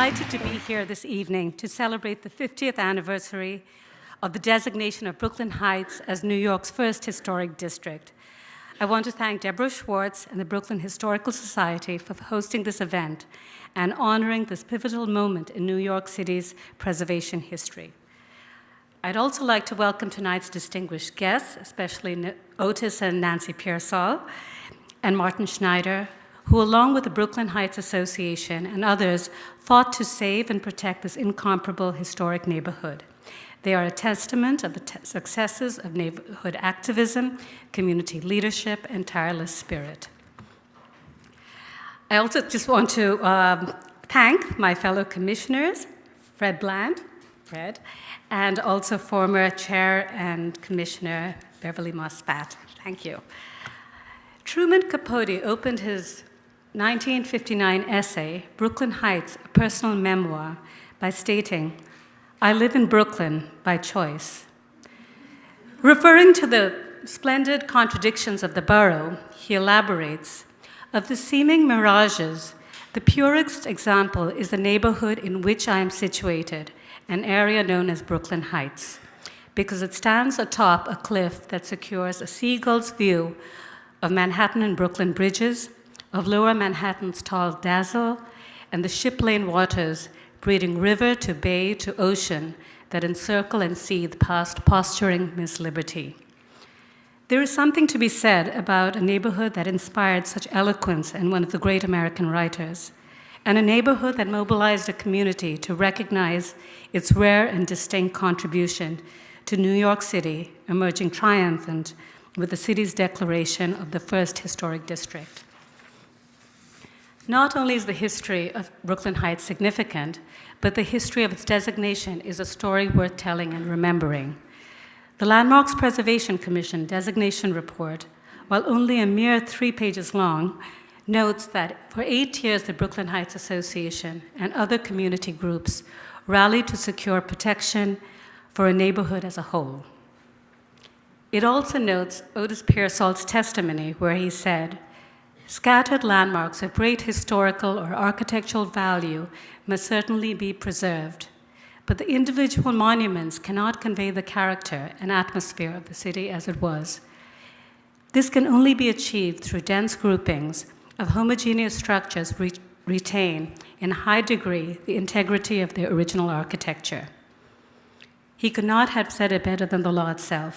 delighted to be here this evening to celebrate the 50th anniversary of the designation of Brooklyn Heights as New York's first historic district. I want to thank Deborah Schwartz and the Brooklyn Historical Society for hosting this event and honoring this pivotal moment in New York City's preservation history. I'd also like to welcome tonight's distinguished guests, especially Otis and Nancy Pearsall, and Martin Schneider, who, along with the Brooklyn Heights Association and others, fought to save and protect this incomparable historic neighborhood. They are a testament of the successes of neighborhood activism, community leadership, and tireless spirit. I also just want to thank my fellow commissioners, Fred Bland, and also former Chair and Commissioner Beverly Moss-Pat. Thank you. Truman Capote opened his 1959 essay, Brooklyn Heights, a personal memoir, by stating, "I live in Brooklyn by choice." Referring to the splendid contradictions of the borough, he elaborates, "Of the seeming mirages, the purest example is the neighborhood in which I am situated, an area known as Brooklyn Heights, because it stands atop a cliff that secures a seagull's view of Manhattan and Brooklyn bridges, of Lower Manhattan's tall dazzle, and the ship lane waters breeding river to bay to ocean that encircle and seethe past posturing Miss Liberty." There is something to be said about a neighborhood that inspired such eloquence in one of the great American writers, and a neighborhood that mobilized a community to recognize its rare and distinct contribution to New York City, emerging triumphant with the city's declaration of the first historic district. Not only is the history of Brooklyn Heights significant, but the history of its designation is a story worth telling and remembering. The Landmarks Preservation Commission designation report, while only a mere 3 pages long, notes that for 8 years the Brooklyn Heights Association and other community groups rallied to secure protection for a neighborhood as a whole. It also notes Otis Pearsall's testimony where he said, "Scattered landmarks of great historical or architectural value must certainly be preserved, but the individual monuments cannot convey the character and atmosphere of the city as it was. This can only be achieved through dense groupings of homogeneous structures retain in a high degree the integrity of their original architecture." He could not have said it better than the law itself.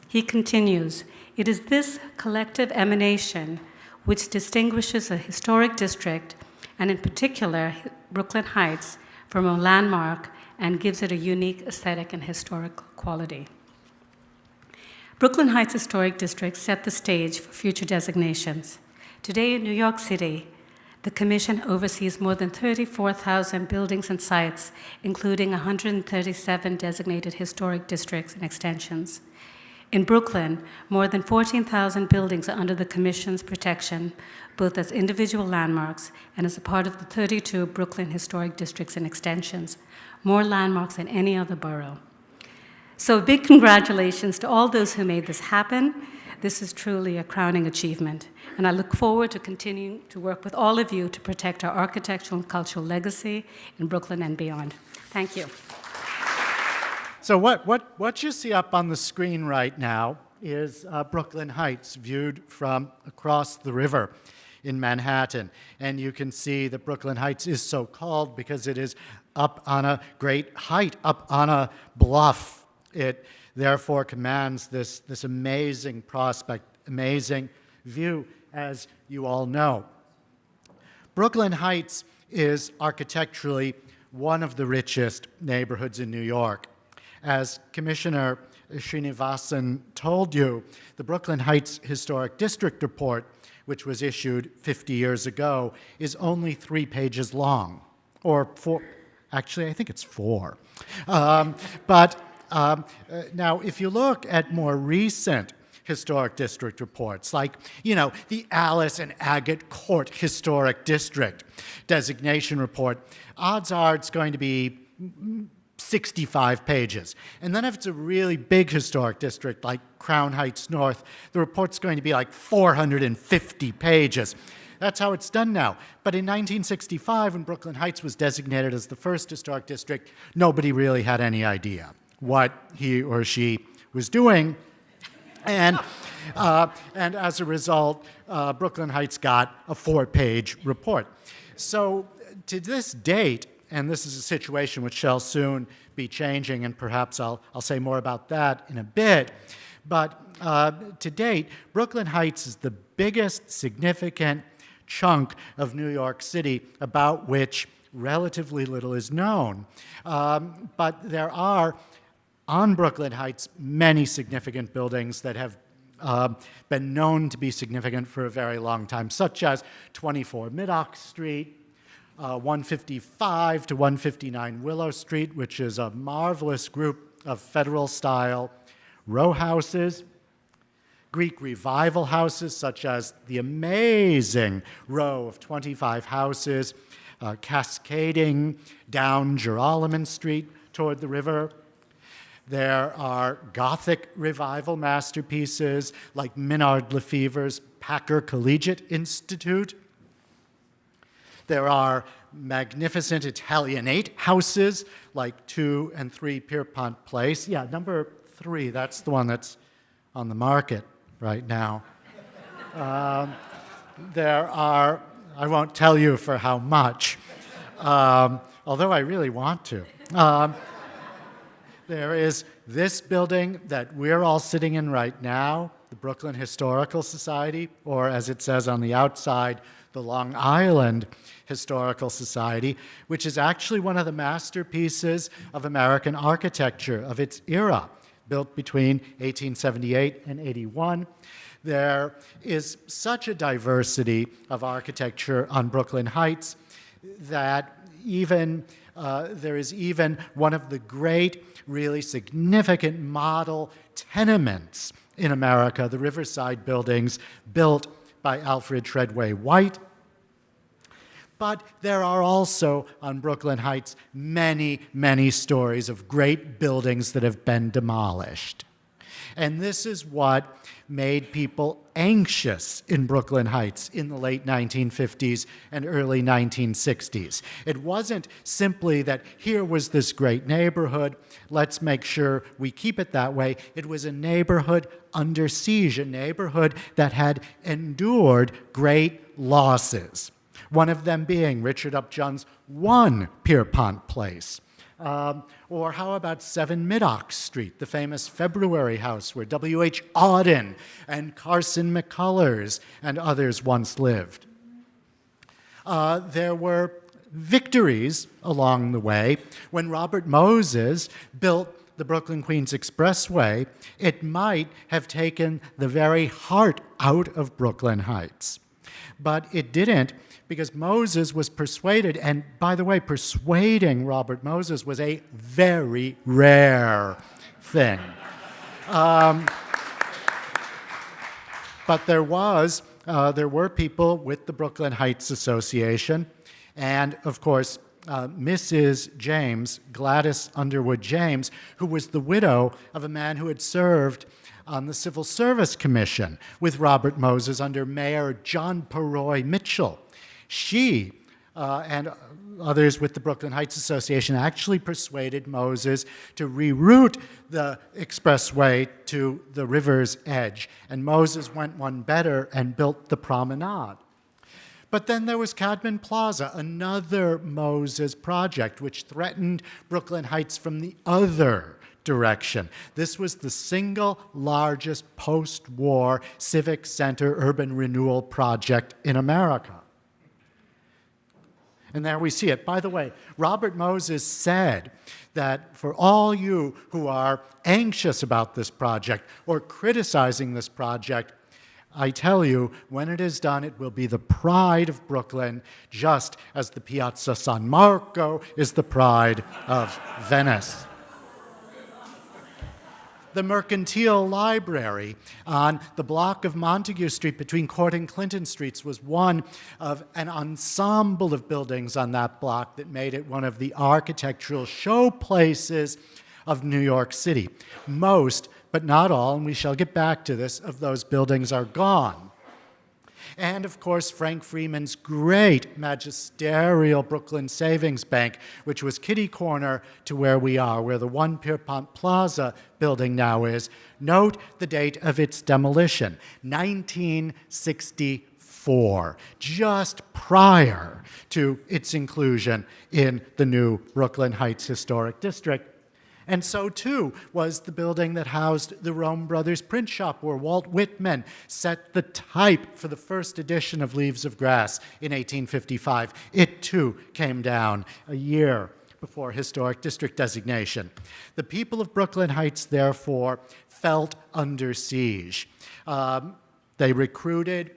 He continues, "It is this collective emanation which distinguishes a historic district, and in particular Brooklyn Heights, from a landmark and gives it a unique aesthetic and historical quality." Brooklyn Heights Historic District set the stage for future designations. Today in New York City, the Commission oversees more than 34,000 buildings and sites, including 137 designated historic districts and extensions. In Brooklyn, more than 14,000 buildings are under the Commission's protection, both as individual landmarks and as a part of the 32 Brooklyn historic districts and extensions, more landmarks than any other borough. So a big congratulations to all those who made this happen. This is truly a crowning achievement, and I look forward to continuing to work with all of you to protect our architectural and cultural legacy in Brooklyn and beyond. Thank you. So what you see up on the screen right now is Brooklyn Heights viewed from across the river in Manhattan. And you can see that Brooklyn Heights is so called because it is up on a great height, up on a bluff. It therefore commands this amazing prospect, amazing view, as you all know. Brooklyn Heights is architecturally one of the richest neighborhoods in New York. As Commissioner Srinivasan told you, the Brooklyn Heights Historic District Report, which was issued 50 years ago, is only 3 pages long, or 4, actually I think it's 4. Now if you look at more recent historic district reports, like, the Alice and Agate Court Historic District designation report, odds are it's going to be 65 pages. And then if it's a really big historic district like Crown Heights North, the report's going to be like 450 pages. That's how it's done now. But in 1965, when Brooklyn Heights was designated as the first historic district, nobody really had any idea what he or she was doing. And as a result, Brooklyn Heights got a 4-page report. So to this date, and this is a situation which shall soon be changing, and perhaps I'll say more about that in a bit, but to date, Brooklyn Heights is the biggest significant chunk of New York City about which relatively little is known. But there are, on Brooklyn Heights, many significant buildings that have been known to be significant for a very long time, such as 24 Mid-Ox Street, 155 to 159 Willow Street, which is a marvelous group of federal-style row houses, Greek revival houses, such as the amazing row of 25 houses cascading down Girolamo Street toward the river. There are Gothic revival masterpieces like Minard Lefever's Packer Collegiate Institute. There are magnificent Italianate houses like 2 and 3 Pierpont Place. Yeah, number 3, that's the one that's on the market right now. There are, I won't tell you for how much, although I really want to. There is this building that we're all sitting in right now, the Brooklyn Historical Society, or as it says on the outside, the Long Island Historical Society, which is actually one of the masterpieces of American architecture of its era, built between 1878 and 81. There is such a diversity of architecture on Brooklyn Heights that there is even one of the great, really significant model tenements in America, the Riverside Buildings, built by Alfred Treadway White. But there are also, on Brooklyn Heights, many, many stories of great buildings that have been demolished. And this is what made people anxious in Brooklyn Heights in the late 1950s and early 1960s. It wasn't simply that here was this great neighborhood, let's make sure we keep it that way. It was a neighborhood under siege, a neighborhood that had endured great losses. One of them being Richard Upjohn's 1 Pierpont Place. Or how about 7 Mid-Ox Street, the famous February house where W.H. Auden and Carson McCullers and others once lived. There were victories along the way. When Robert Moses built the Brooklyn Queens Expressway, it might have taken the very heart out of Brooklyn Heights. But it didn't, because Moses was persuaded, and by the way, persuading Robert Moses was a very rare thing. But there were people with the Brooklyn Heights Association, and of course, Mrs. James, Gladys Underwood James, who was the widow of a man who had served on the Civil Service Commission with Robert Moses under Mayor John Peroy Mitchell. She and others with the Brooklyn Heights Association actually persuaded Moses to reroute the expressway to the river's edge. And Moses went one better and built the promenade. But then there was Cadman Plaza, another Moses project, which threatened Brooklyn Heights from the other direction. This was the single largest post-war civic center urban renewal project in America. And there we see it. By the way, Robert Moses said that for all you who are anxious about this project or criticizing this project, I tell you, when it is done, it will be the pride of Brooklyn, just as the Piazza San Marco is the pride of Venice. The Mercantile Library on the block of Montague Street between Court and Clinton Streets was one of an ensemble of buildings on that block that made it one of the architectural showplaces of New York City. Most, but not all, and we shall get back to this, of those buildings are gone. And of course, Frank Freeman's great magisterial Brooklyn Savings Bank, which was kitty corner to where we are, where the One Pierpont Plaza building now is. Note the date of its demolition, 1964, just prior to its inclusion in the new Brooklyn Heights Historic District. And so, too, was the building that housed the Rome Brothers print shop, where Walt Whitman set the type for the first edition of Leaves of Grass in 1855. It, too, came down a year before historic district designation. The people of Brooklyn Heights, therefore, felt under siege. They recruited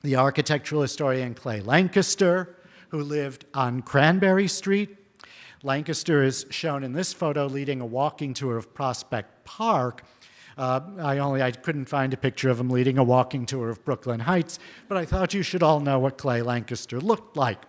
the architectural historian Clay Lancaster, who lived on Cranberry Street. Lancaster is shown in this photo leading a walking tour of Prospect Park. I couldn't find a picture of him leading a walking tour of Brooklyn Heights, but I thought you should all know what Clay Lancaster looked like.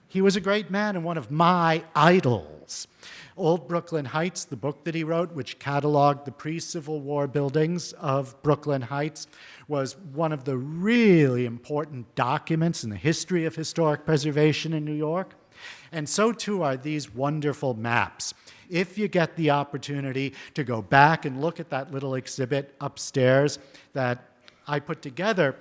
He was a great man and one of my idols. Old Brooklyn Heights, the book that he wrote, which cataloged the pre-Civil War buildings of Brooklyn Heights, was one of the really important documents in the history of historic preservation in New York. And so too are these wonderful maps. If you get the opportunity to go back and look at that little exhibit upstairs that I put together,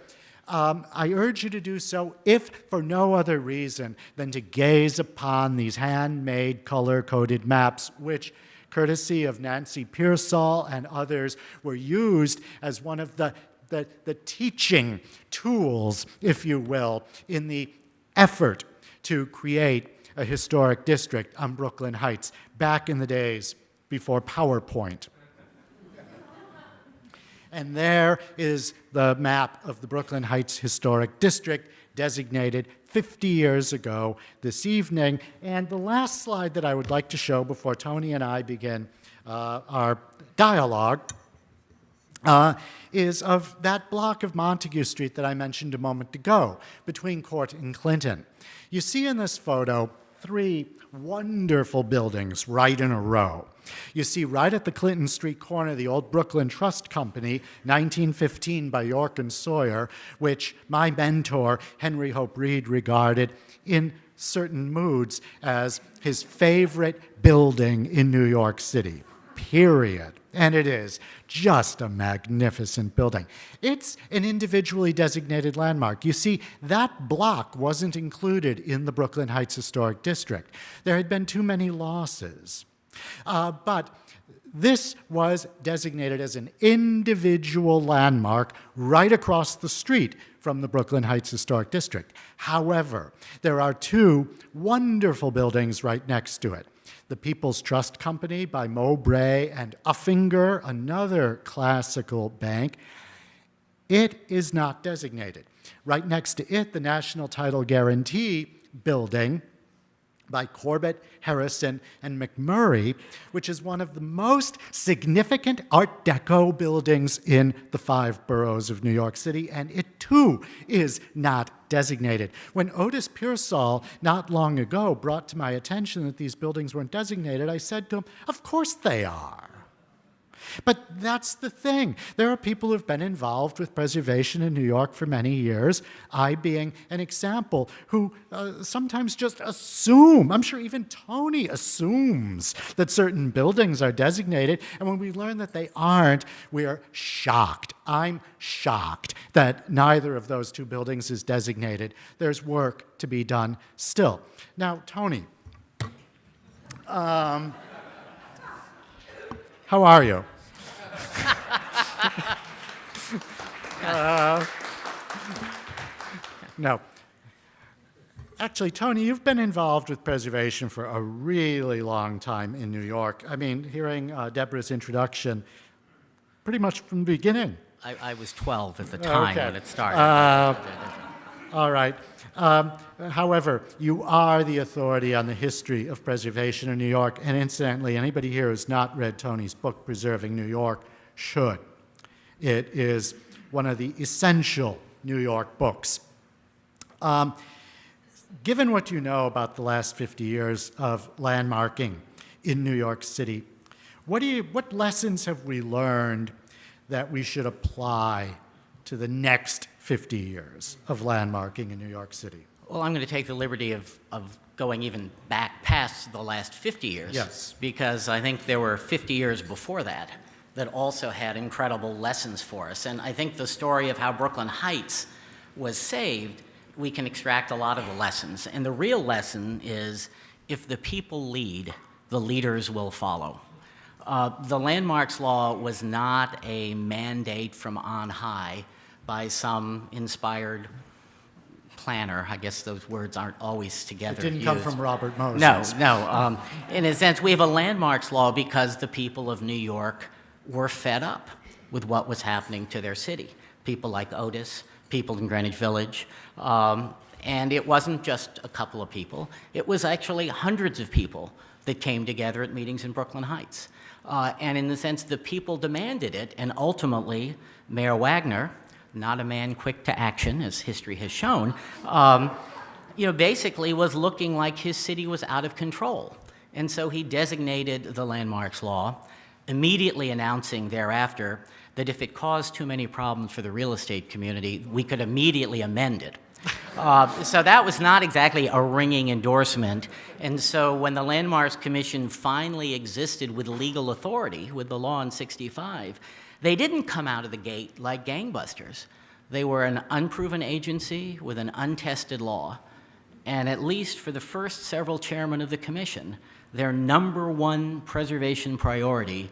I urge you to do so, if for no other reason than to gaze upon these handmade color-coded maps, which, courtesy of Nancy Pearsall and others, were used as one of the teaching tools, if you will, in the effort to create a historic district on Brooklyn Heights back in the days before PowerPoint. And there is the map of the Brooklyn Heights Historic District, designated 50 years ago this evening. And the last slide that I would like to show before Tony and I begin our dialogue is of that block of Montague Street that I mentioned a moment ago, between Court and Clinton. You see in this photo 3 wonderful buildings right in a row. You see right at the Clinton Street corner the old Brooklyn Trust Company, 1915 by York and Sawyer, which my mentor, Henry Hope Reed, regarded in certain moods as his favorite building in New York City, period. And it is just a magnificent building. It's an individually designated landmark. You see, that block wasn't included in the Brooklyn Heights Historic District. There had been too many losses. But this was designated as an individual landmark right across the street from the Brooklyn Heights Historic District. However, there are 2 wonderful buildings right next to it. The People's Trust Company by Mowbray and Uffinger, another classical bank. It is not designated. Right next to it, the National Title Guarantee Building by Corbett, Harrison, and McMurray, which is one of the most significant Art Deco buildings in the 5 boroughs of New York City, and it too is not designated. When Otis Pearsall, not long ago, brought to my attention that these buildings weren't designated, I said to him, of course they are. But that's the thing. There are people who've been involved with preservation in New York for many years, I being an example, who sometimes just assume, I'm sure even Tony assumes, that certain buildings are designated, and when we learn that they aren't, we are shocked. I'm shocked that neither of those 2 buildings is designated. There's work to be done still. Now, Tony, how are you? No. Actually, Tony, you've been involved with preservation for a really long time in New York. I mean, hearing Deborah's introduction, pretty much from the beginning. I was 12 at the time when it started. All right. However, you are the authority on the history of preservation in New York, and incidentally, anybody here who's not read Tony's book, Preserving New York, should. It is one of the essential New York books. Given what you know about the last 50 years of landmarking in New York City, what lessons have we learned that we should apply to the next 50 years of landmarking in New York City? Well, I'm going to take the liberty of going even back past the last 50 years. Yes. Because I think there were 50 years before that that also had incredible lessons for us. And I think the story of how Brooklyn Heights was saved, we can extract a lot of the lessons. And the real lesson is, if the people lead, the leaders will follow. The landmarks law was not a mandate from on high by some inspired planner. I guess those words aren't always together. It didn't come used. from Robert Moses. No. In a sense, we have a landmarks law because the people of New York were fed up with what was happening to their city. People like Otis, people in Greenwich Village. And it wasn't just a couple of people. It was actually hundreds of people that came together at meetings in Brooklyn Heights. And in the sense, the people demanded it, and ultimately, Mayor Wagner, not a man quick to action, as history has shown, basically was looking like his city was out of control. And so he designated the landmarks law, immediately announcing thereafter that if it caused too many problems for the real estate community, we could immediately amend it. So that was not exactly a ringing endorsement. And so when the Landmarks Commission finally existed with legal authority, with the law in '65, they didn't come out of the gate like gangbusters. They were an unproven agency with an untested law. And at least for the first several chairmen of the commission, their number one preservation priority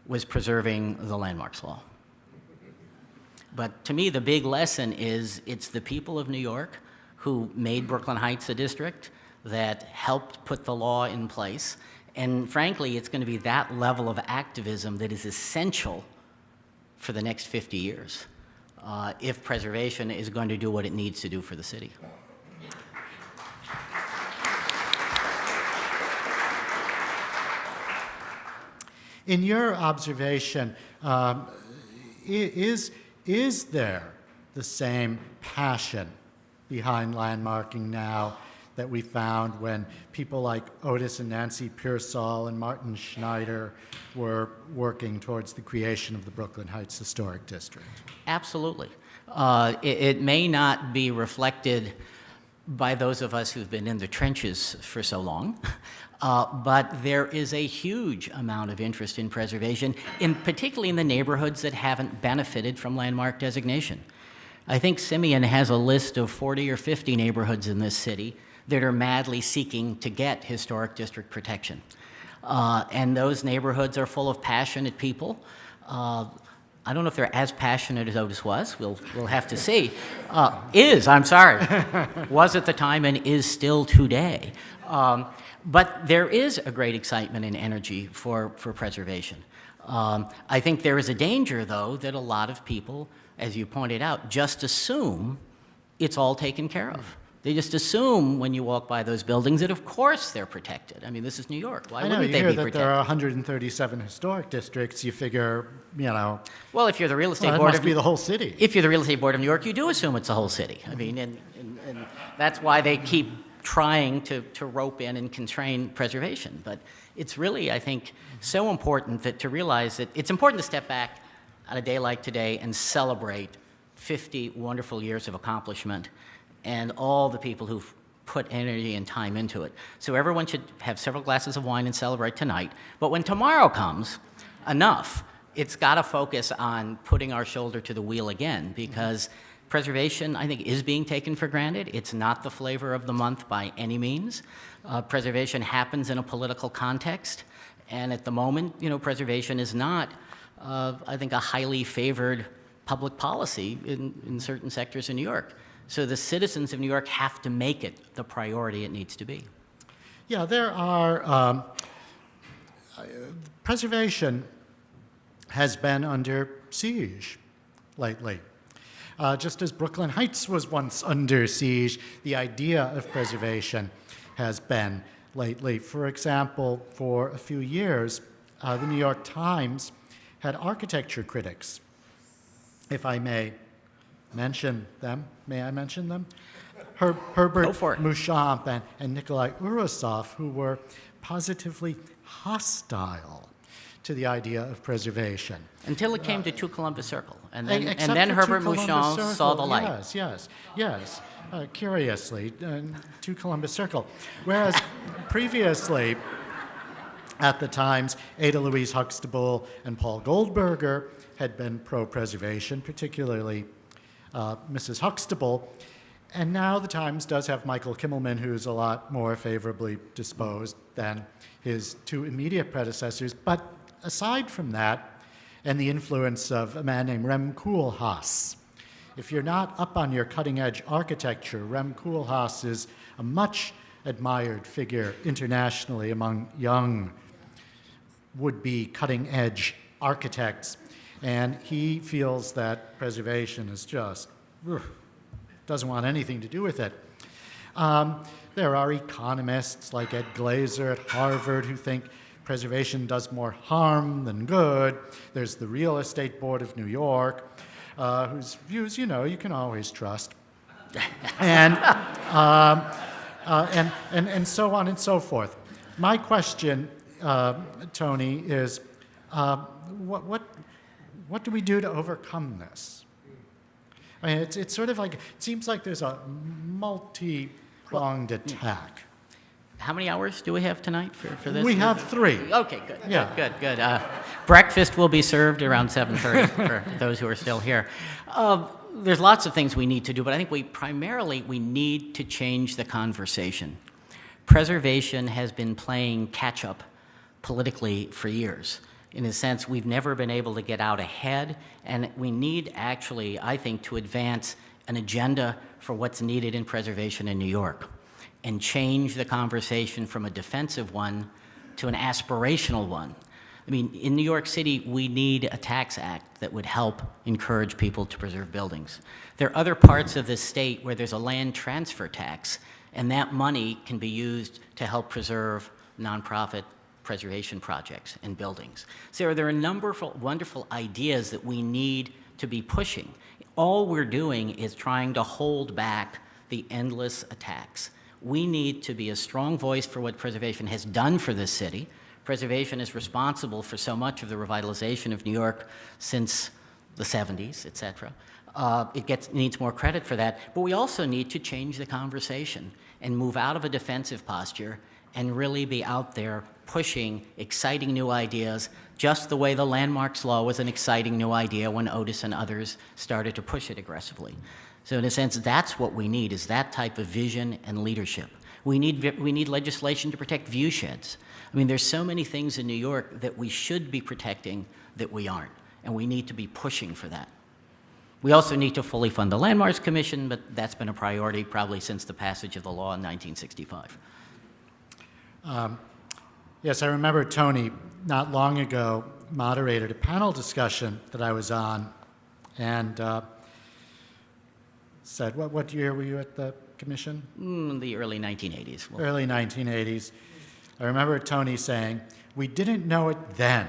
was preserving the landmarks law. But to me, the big lesson is it's the people of New York who made Brooklyn Heights a district, that helped put the law in place. And frankly, it's going to be that level of activism that is essential for the next 50 years if preservation is going to do what it needs to do for the city. In your observation, is there the same passion behind landmarking now that we found when people like Otis and Nancy Pearsall and Martin Schneider were working towards the creation of the Brooklyn Heights Historic District? Absolutely. It may not be reflected by those of us who've been in the trenches for so long, but there is a huge amount of interest in preservation, particularly in the neighborhoods that haven't benefited from landmark designation. I think Simeon has a list of 40 or 50 neighborhoods in this city that are madly seeking to get historic district protection. And those neighborhoods are full of passionate people. I don't know if they're as passionate as Otis was. We'll have to see. Was at the time and is still today. But there is a great excitement and energy for preservation. I think there is a danger, though, that a lot of people, as you pointed out, just assume it's all taken care of. They just assume when you walk by those buildings that, of course, they're protected. I mean, this is New York. Why wouldn't they be protected? I know, you hear that there are 137 historic districts. You figure, Well, if you're the real estate well, that board must be the whole city. If you're the real estate board of New York, you do assume it's the whole city. I mean, and that's why they keep trying to rope in and constrain preservation. But it's really, I think, so important to realize that it's important to step back on a day like today and celebrate 50 wonderful years of accomplishment and all the people who've put energy and time into it. So everyone should have several glasses of wine and celebrate tonight. But when tomorrow comes, enough. It's got to focus on putting our shoulder to the wheel again, because preservation, I think, is being taken for granted. It's not the flavor of the month by any means. Preservation happens in a political context, and at the moment, preservation is not, I think, a highly favored public policy in certain sectors in New York. So the citizens of New York have to make it the priority it needs to be. Yeah, there are, preservation has been under siege lately. Just as Brooklyn Heights was once under siege, the idea of preservation has been lately. For example, for a few years, the New York Times had architecture critics, if I may mention them. May I mention them? Herbert Muschamp and Nikolai Urosov, who were positively hostile to the idea of preservation. Until it came to 2 Columbus Circle. And Except then for Herbert 2 Columbus Mouchon Circle. saw the light. Yes. Curiously, 2 Columbus Circle. Whereas previously, at the Times, Ada Louise Huxtable and Paul Goldberger had been pro-preservation, particularly Mrs. Huxtable. And now the Times does have Michael Kimmelman, who's a lot more favorably disposed than his 2 immediate predecessors. But aside from that, and the influence of a man named Rem Koolhaas, if you're not up on your cutting-edge architecture, Rem Koolhaas is a much admired figure internationally among young would-be cutting-edge architects. And he feels that preservation is just, doesn't want anything to do with it. There are economists like Ed Glazer at Harvard who think preservation does more harm than good. There's the Real Estate Board of New York, whose views, you know, you can always trust. And so on and so forth. My question, Tony, is what do we do to overcome this? I mean, it's sort of like, it seems like there's a multi-pronged attack. How many hours do we have tonight for this? We have 3. Okay, good. Yeah. Good. Breakfast will be served around 7:30 for those who are still here. There's lots of things we need to do, but I think we need to change the conversation. Preservation has been playing catch-up politically for years. In a sense, we've never been able to get out ahead, and we need actually, I think, to advance an agenda for what's needed in preservation in New York and change the conversation from a defensive one to an aspirational one. I mean, in New York City, we need a tax act that would help encourage people to preserve buildings. There are other parts of the state where there's a land transfer tax, and that money can be used to help preserve nonprofit preservation projects and buildings. So there are a number of wonderful ideas that we need to be pushing. All we're doing is trying to hold back the endless attacks. We need to be a strong voice for what preservation has done for this city. Preservation is responsible for so much of the revitalization of New York since the 70s, et cetera. It needs more credit for that, but we also need to change the conversation and move out of a defensive posture and really be out there pushing exciting new ideas, just the way the landmarks law was an exciting new idea when Otis and others started to push it aggressively. So in a sense, that's what we need, is that type of vision and leadership. We need legislation to protect viewsheds. I mean, there's so many things in New York that we should be protecting that we aren't, and we need to be pushing for that. We also need to fully fund the Landmarks Commission, but that's been a priority probably since the passage of the law in 1965. Yes, I remember Tony, not long ago, moderated a panel discussion that I was on and said, what year were you at the commission? The early 1980s. Early 1980s. I remember Tony saying, we didn't know it then,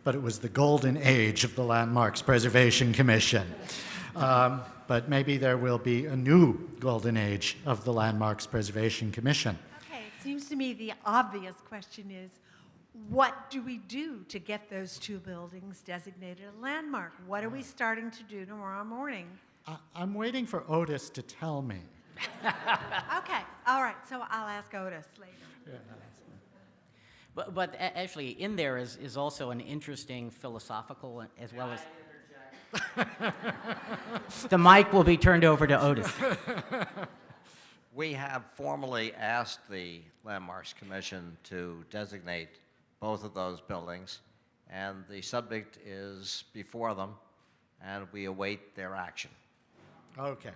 but it was the golden age of the Landmarks Preservation Commission. But maybe there will be a new golden age of the Landmarks Preservation Commission. It seems to me the obvious question is, what do we do to get those 2 buildings designated a landmark? What are we starting to do tomorrow morning? I'm waiting for Otis to tell me. Okay, all right, so I'll ask Otis later. Yeah. But actually, in there is also an interesting philosophical as well as... The mic will be turned over to Otis. We have formally asked the Landmarks Commission to designate both of those buildings, and the subject is before them, and we await their action. Okay.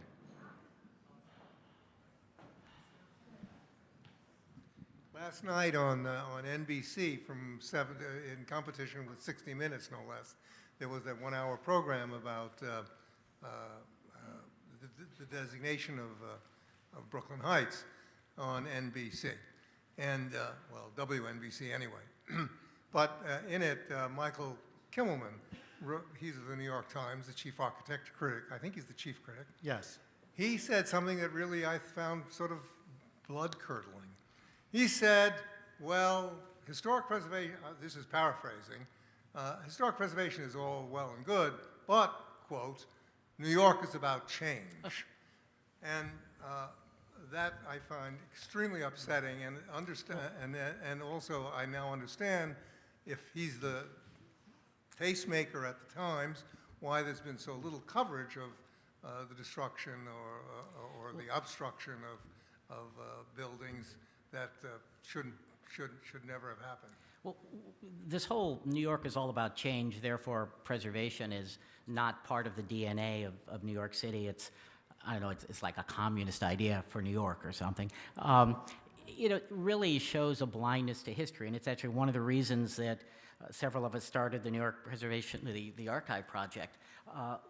Last night on NBC from 7 in competition with 60 Minutes, no less, there was that 1-hour program about the designation of Brooklyn Heights on NBC, and well, WNBC anyway. But in it, Michael Kimmelman, he's of the New York Times, the chief architect critic. I think he's the chief critic. Yes. He said something that really I found sort of blood-curdling. He said, well, historic preservation, this is paraphrasing, Historic preservation is all well and good, but, quote, New York is about change. And that I find extremely upsetting, and and also I now understand, if he's the tastemaker at the Times, why there's been so little coverage of the destruction or the obstruction of buildings that should never have happened. Well, this whole New York is all about change, therefore preservation is not part of the DNA of New York City. It's, I don't know, it's like a communist idea for New York or something. It really shows a blindness to history, and it's actually one of the reasons that several of us started the New York Preservation, the Archive Project,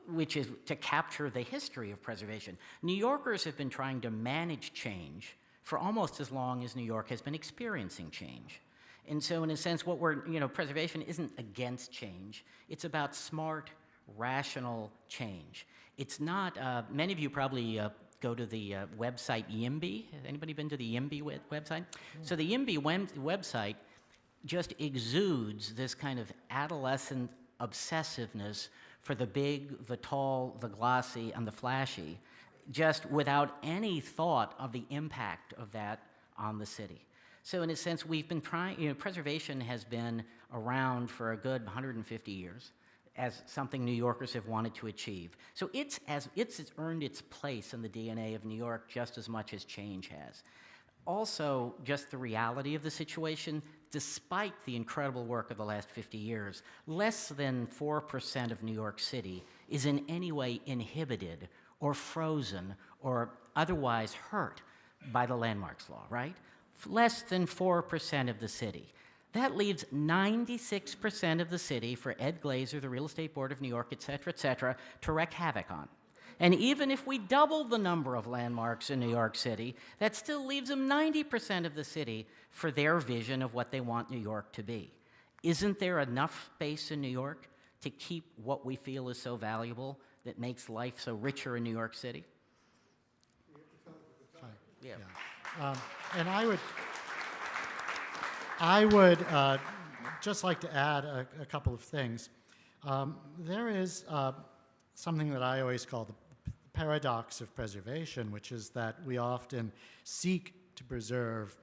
which is to capture the history of preservation. New Yorkers have been trying to manage change for almost as long as New York has been experiencing change. And so in a sense, preservation isn't against change. It's about smart, rational change. It's not, many of you probably go to the website YIMBY. Has anybody been to the YIMBY website? So the YIMBY website just exudes this kind of adolescent obsessiveness for the big, the tall, the glossy, and the flashy, just without any thought of the impact of that on the city. So in a sense, we've been trying, preservation has been around for a good 150 years as something New Yorkers have wanted to achieve. So it's earned its place in the DNA of New York just as much as change has. Also, just the reality of the situation, despite the incredible work of the last 50 years, less than 4% of New York City is in any way inhibited or frozen or otherwise hurt by the landmarks law, right? Less than 4% of the city. That leaves 96% of the city for Ed Glazer, the Real Estate Board of New York, et cetera, to wreak havoc on. And even if we double the number of landmarks in New York City, that still leaves them 90% of the city for their vision of what they want New York to be. Isn't there enough space in New York to keep what we feel is so valuable that makes life so richer in New York City? Yeah. And I would just like to add a couple of things. There is something that I always call the paradox of preservation, which is that we often seek to preserve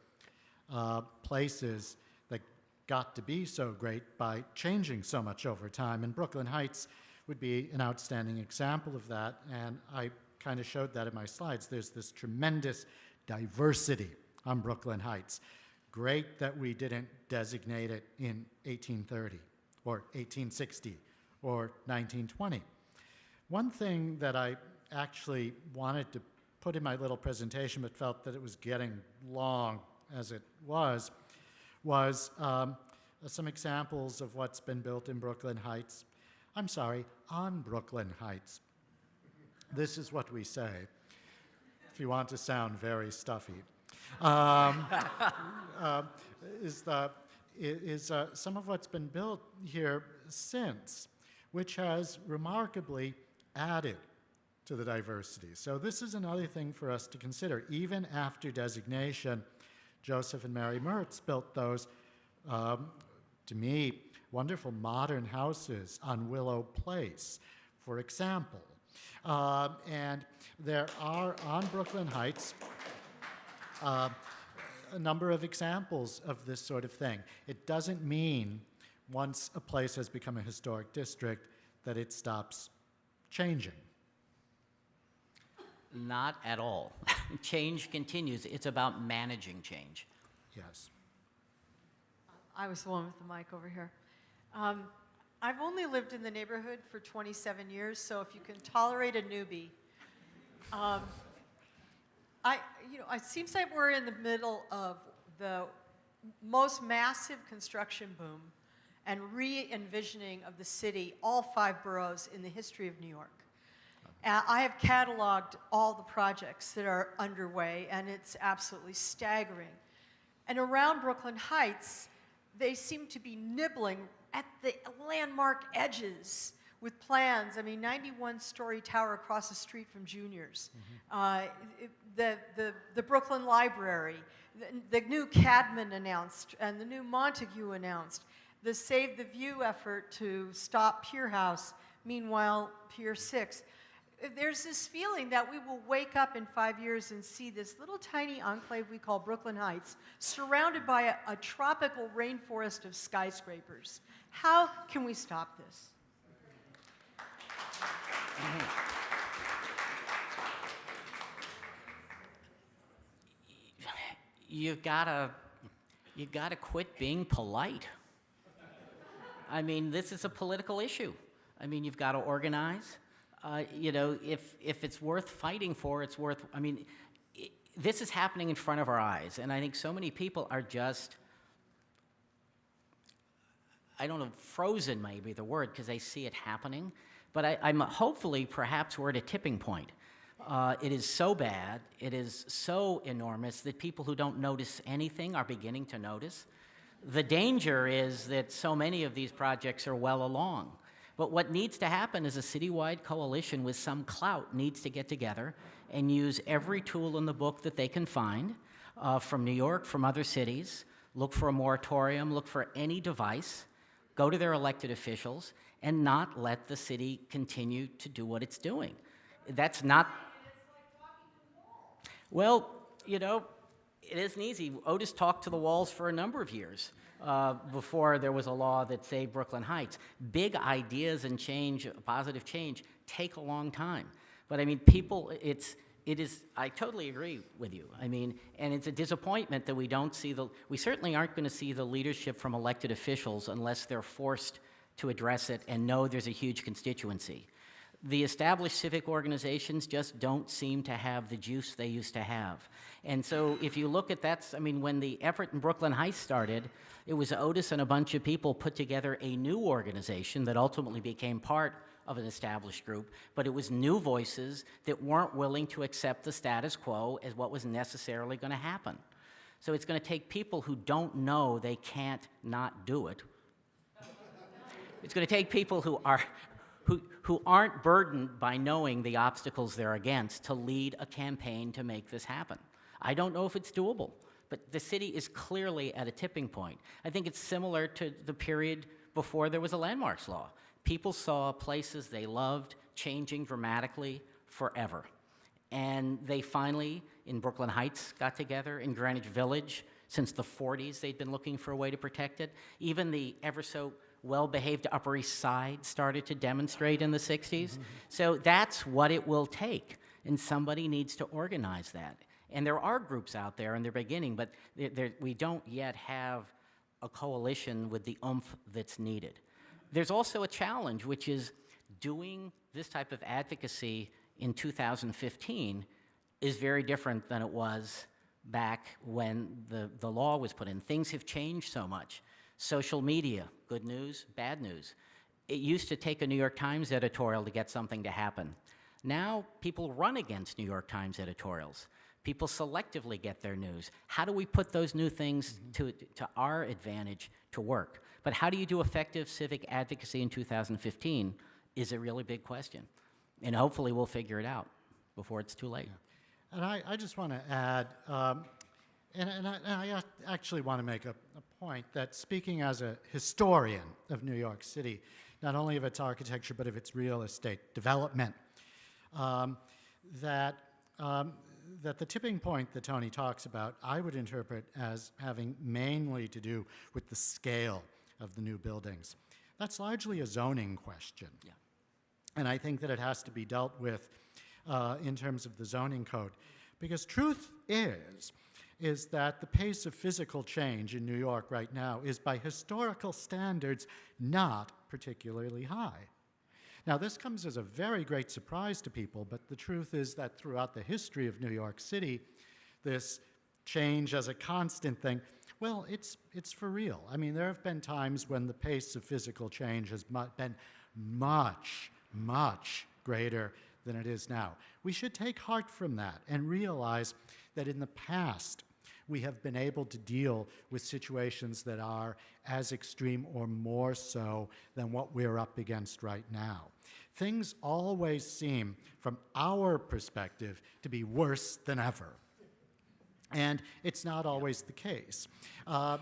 places that got to be so great by changing so much over time. And Brooklyn Heights would be an outstanding example of that, and I kind of showed that in my slides. There's this tremendous diversity on Brooklyn Heights. Great that we didn't designate it in 1830 or 1860 or 1920. One thing that I actually wanted to put in my little presentation but felt that it was getting long as it was some examples of what's been built in Brooklyn Heights. I'm sorry, on Brooklyn Heights. This is what we say, if you want to sound very stuffy. Is some of what's been built here since, which has remarkably added to the diversity. So this is another thing for us to consider. Even after designation, Joseph and Mary Mertz built those, to me, wonderful modern houses on Willow Place, for example. And there are, on Brooklyn Heights, a number of examples of this sort of thing. It doesn't mean once a place has become a historic district that it stops changing. Not at all. Change continues. It's about managing change. Yes. I was the one with the mic over here. I've only lived in the neighborhood for 27 years, so if you can tolerate a newbie, it seems like we're in the middle of the most massive construction boom and re-envisioning of the city, all 5 boroughs in the history of New York. I have cataloged all the projects that are underway, and it's absolutely staggering. And around Brooklyn Heights, they seem to be nibbling at the landmark edges with plans. I mean, 91-story tower across the street from Junior's, the Brooklyn Library, the new Cadman announced, and the new Montague announced. the Save the View effort to stop Pier House, meanwhile Pier 6. There's this feeling that we will wake up in 5 years and see this little tiny enclave we call Brooklyn Heights surrounded by a tropical rainforest of skyscrapers. How can we stop this? You've got to quit being polite. I mean, this is a political issue. I mean, you've got to organize. If it's worth fighting for, it's worth. I mean, this is happening in front of our eyes, and I think so many people are just, I don't know, frozen may be the word, because they see it happening. But I'm hopefully, perhaps we're at a tipping point. It is so bad, it is so enormous that people who don't notice anything are beginning to notice. The danger is that so many of these projects are well along. But what needs to happen is a citywide coalition with some clout needs to get together and use every tool in the book that they can find from New York, from other cities, look for a moratorium, look for any device, go to their elected officials, and not let the city continue to do what it's doing. That's not... Well, it isn't easy. Otis talked to the walls for a number of years before there was a law that saved Brooklyn Heights. Big ideas and change, positive change, take a long time. But I mean, people, it is, I totally agree with you. I mean, and it's a disappointment that we don't see we certainly aren't going to see the leadership from elected officials unless they're forced to address it and know there's a huge constituency. The established civic organizations just don't seem to have the juice they used to have. And so if you look at that, I mean, when the effort in Brooklyn Heights started, it was Otis and a bunch of people put together a new organization that ultimately became part of an established group, but it was new voices that weren't willing to accept the status quo as what was necessarily going to happen. So it's going to take people who don't know they can't not do it. It's going to take people who aren't burdened by knowing the obstacles they're against to lead a campaign to make this happen. I don't know if it's doable, but the city is clearly at a tipping point. I think it's similar to the period before there was a landmarks law. People saw places they loved changing dramatically forever. And they finally, in Brooklyn Heights, got together. In Greenwich Village, since the 40s, they'd been looking for a way to protect it. Even the ever so well-behaved Upper East Side started to demonstrate in the 60s. So that's what it will take, and somebody needs to organize that. And there are groups out there, and they're beginning, but we don't yet have a coalition with the oomph that's needed. There's also a challenge, which is doing this type of advocacy in 2015 is very different than it was back when the law was put in. Things have changed so much. Social media, good news, bad news. It used to take a New York Times editorial to get something to happen. Now people run against New York Times editorials. People selectively get their news. How do we put those new things to our advantage to work? But how do you do effective civic advocacy in 2015 is a really big question. And hopefully we'll figure it out before it's too late. And I just want to add, and I actually want to make a point that speaking as a historian of New York City, not only of its architecture but of its real estate development, that the tipping point that Tony talks about, I would interpret as having mainly to do with the scale of the new buildings. That's largely a zoning question. Yeah. And I think that it has to be dealt with in terms of the zoning code. Because truth is that the pace of physical change in New York right now is, by historical standards, not particularly high. Now, this comes as a very great surprise to people, but the truth is that throughout the history of New York City, this change as a constant thing, well, it's for real. I mean, there have been times when the pace of physical change has been much, much greater than it is now. We should take heart from that and realize that in the past, we have been able to deal with situations that are as extreme or more so than what we're up against right now. Things always seem, from our perspective, to be worse than ever. And it's not always the case.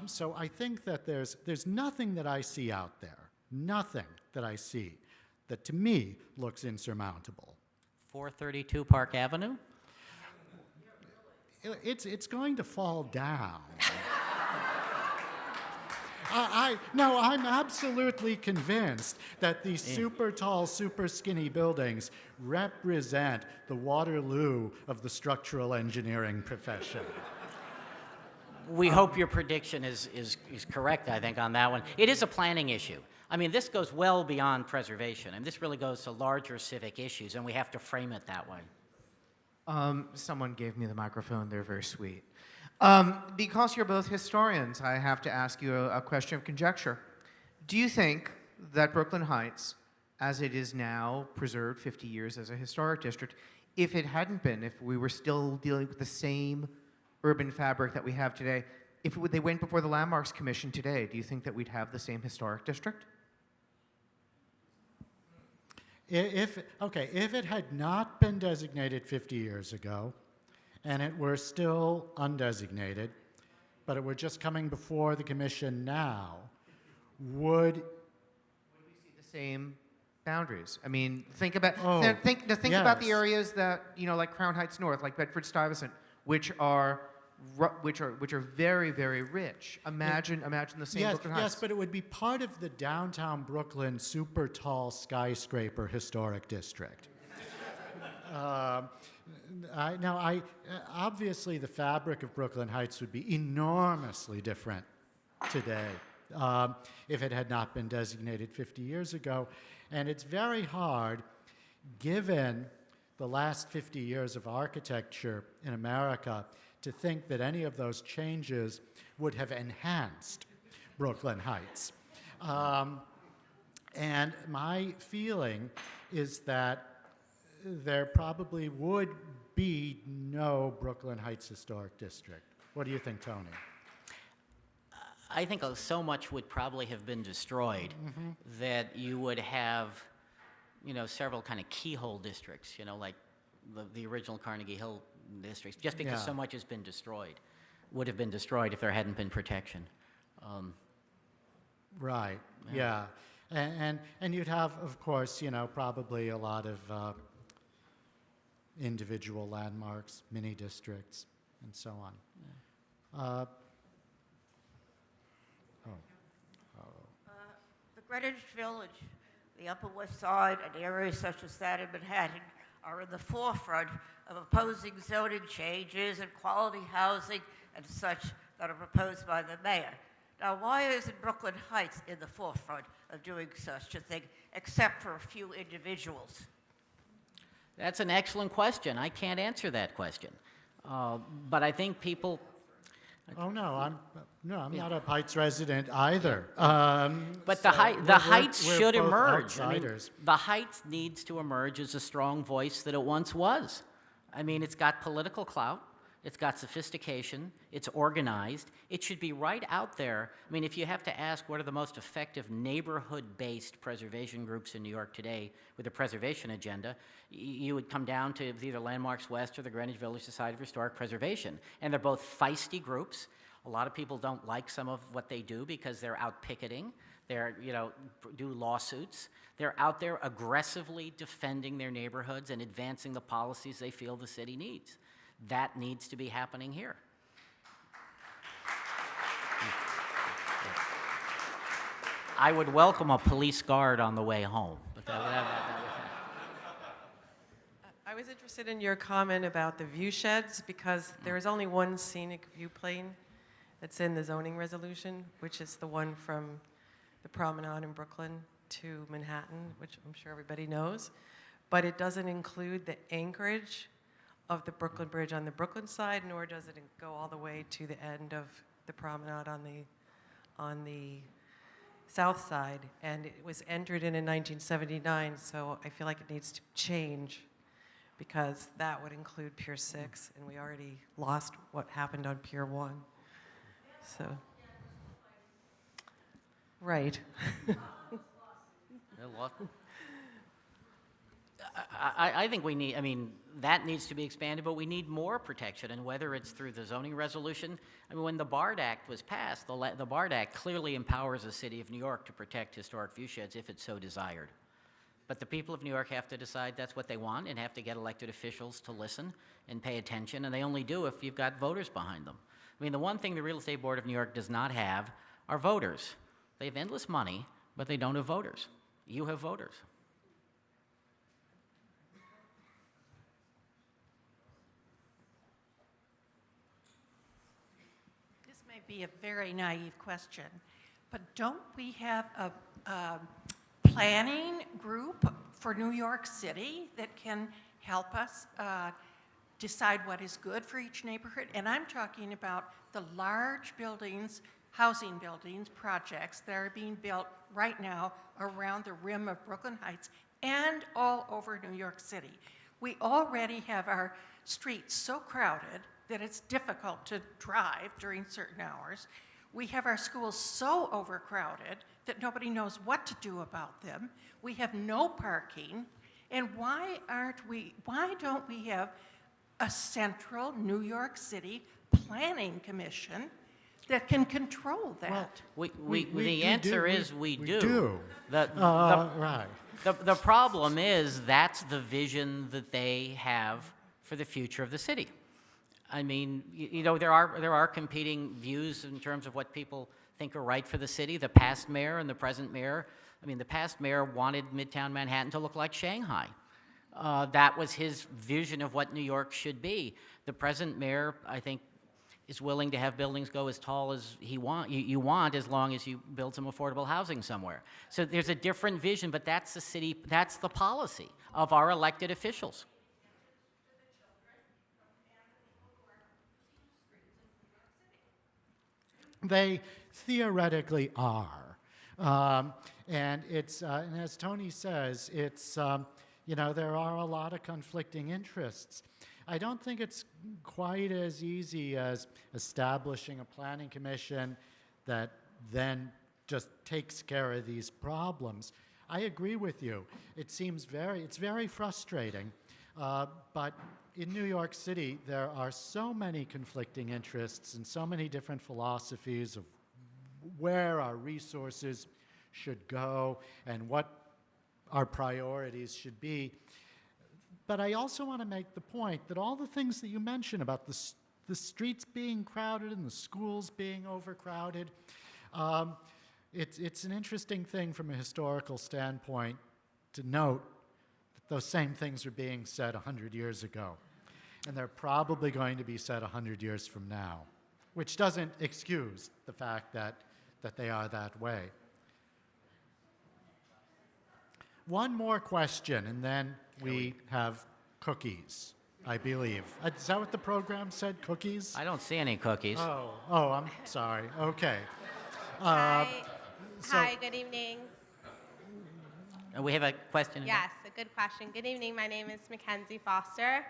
So I think that there's nothing that I see out there, nothing that I see that to me looks insurmountable. 432 Park Avenue? It's going to fall down. No, I'm absolutely convinced that these super tall, super skinny buildings represent the Waterloo of the structural engineering profession. We hope your prediction is correct, I think, on that one. It is a planning issue. I mean, this goes well beyond preservation, and this really goes to larger civic issues, and we have to frame it that way. Someone gave me the microphone. They're very sweet. Because you're both historians, I have to ask you a question of conjecture. Do you think that Brooklyn Heights, as it is now preserved 50 years as a historic district, if it hadn't been, if we were still dealing with the same urban fabric that we have today, if they went before the Landmarks Commission today, do you think that we'd have the same historic district? If it had not been designated 50 years ago, and it were still undesignated, but it were just coming before the commission now, would we see the same boundaries? I mean, think about think yes. about the areas that, you know, like Crown Heights North, like Bedford-Stuyvesant, which are very, very rich. Imagine the same Brooklyn Heights. Yes, but it would be part of the downtown Brooklyn super tall skyscraper historic district. Obviously, the fabric of Brooklyn Heights would be enormously different today if it had not been designated 50 years ago. And it's very hard, given the last 50 years of architecture in America, to think that any of those changes would have enhanced Brooklyn Heights. And my feeling is that there probably would be no Brooklyn Heights Historic District. What do you think, Tony? I think so much would probably have been destroyed that you would have, you know, several kind of keyhole districts, you know, like the original Carnegie Hill districts, just because so much has been destroyed, would have been destroyed if there hadn't been protection. Right, yeah. And you'd have, of course, you know, probably a lot of individual landmarks, mini districts, and so on. Yeah. The Greenwich Village, the Upper West Side, and areas such as that in Manhattan are in the forefront of opposing zoning changes and quality housing and such that are proposed by the mayor. Now, why isn't Brooklyn Heights in the forefront of doing such a thing, except for a few individuals? That's an excellent question. I can't answer that question. But I think people... Oh, no, I'm not a Heights resident either. But the Heights should emerge. I mean, the Heights needs to emerge as a strong voice that it once was. I mean, it's got political clout. It's got sophistication. It's organized. It should be right out there. I mean, if you have to ask what are the most effective neighborhood-based preservation groups in New York today with a preservation agenda, you would come down to either Landmarks West or the Greenwich Village Society for Historic Preservation. And they're both feisty groups. A lot of people don't like some of what they do because they're out picketing. They're, you know, do lawsuits. They're out there aggressively defending their neighborhoods and advancing the policies they feel the city needs. That needs to be happening here. I would welcome a police guard on the way home. But I was interested in your comment about the Viewsheds because there is only one scenic view plane that's in the zoning resolution, which is the one from the promenade in Brooklyn to Manhattan, which I'm sure everybody knows. But it doesn't include the anchorage of the Brooklyn Bridge on the Brooklyn side, nor does it go all the way to the end of the promenade on the south side. And it was entered in 1979, so I feel like it needs to change because that would include Pier 6, and we already lost what happened on Pier 1. So, right. I think we need, I mean, that needs to be expanded, but we need more protection, and whether it's through the zoning resolution. I mean, when the BARD Act was passed, the BARD Act clearly empowers the city of New York to protect historic viewsheds if it's so desired. But the people of New York have to decide that's what they want and have to get elected officials to listen and pay attention, and they only do if you've got voters behind them. I mean, the one thing the Real Estate Board of New York does not have are voters. They have endless money, but they don't have voters. You have voters. This may be a very naive question, but don't we have a planning group for New York City that can help us decide what is good for each neighborhood? And I'm talking about the large buildings, housing buildings, projects that are being built right now around the rim of Brooklyn Heights and all over New York City. We already have our streets so crowded that it's difficult to drive during certain hours. We have our schools so overcrowded that nobody knows what to do about them. We have no parking. And why don't we have a central New York City planning commission that can control that? The answer is we do. Right. The problem is that's the vision that they have for the future of the city. I mean, you know, there are competing views in terms of what people think are right for the city. The past mayor and the present mayor. I mean, the past mayor wanted Midtown Manhattan to look like Shanghai. That was his vision of what New York should be. The present mayor, I think, is willing to have buildings go as tall as you want, as long as you build some affordable housing somewhere. So there's a different vision, but that's the city, that's the policy of our elected officials. They theoretically are. And it's, and as Tony says, it's, you know, there are a lot of conflicting interests. I don't think it's quite as easy as establishing a planning commission that then just takes care of these problems. I agree with you. It seems it's very frustrating. But in New York City, there are so many conflicting interests and so many different philosophies of where our resources should go and what our priorities should be. But I also want to make the point that all the things that you mentioned about the streets being crowded and the schools being overcrowded, it's an interesting thing from a historical standpoint to note that those same things are being said 100 years ago. And they're probably going to be said 100 years from now, which doesn't excuse the fact that they are that way. One more question, and then we have cookies, I believe. Is that what the program said, cookies? I don't see any cookies. Oh, I'm sorry. Okay. Hi, good evening. We have a question. Yes, a good question. Good evening. My name is Mackenzie Foster.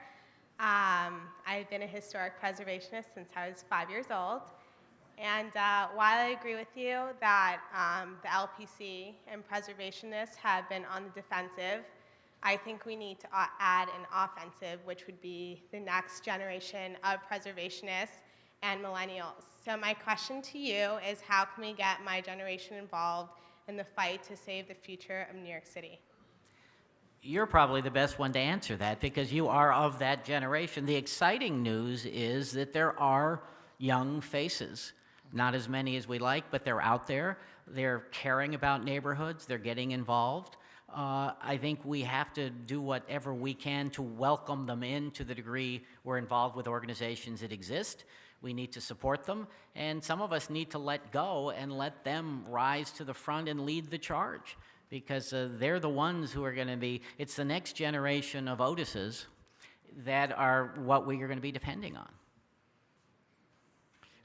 I've been a historic preservationist since I was 5 years old. And while I agree with you that the LPC and preservationists have been on the defensive, I think we need to add an offensive, which would be the next generation of preservationists and millennials. So my question to you is, how can we get my generation involved in the fight to save the future of New York City? You're probably the best one to answer that because you are of that generation. The exciting news is that there are young faces. Not as many as we like, but they're out there. They're caring about neighborhoods. They're getting involved. I think we have to do whatever we can to welcome them in to the degree we're involved with organizations that exist. We need to support them, and some of us need to let go and let them rise to the front and lead the charge because they're the ones who are going to be, it's the next generation of Otises that are what we are going to be depending on.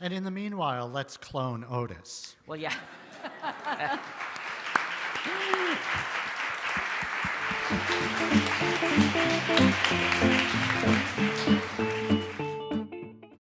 And in the meanwhile, let's clone Otis. Well, yeah.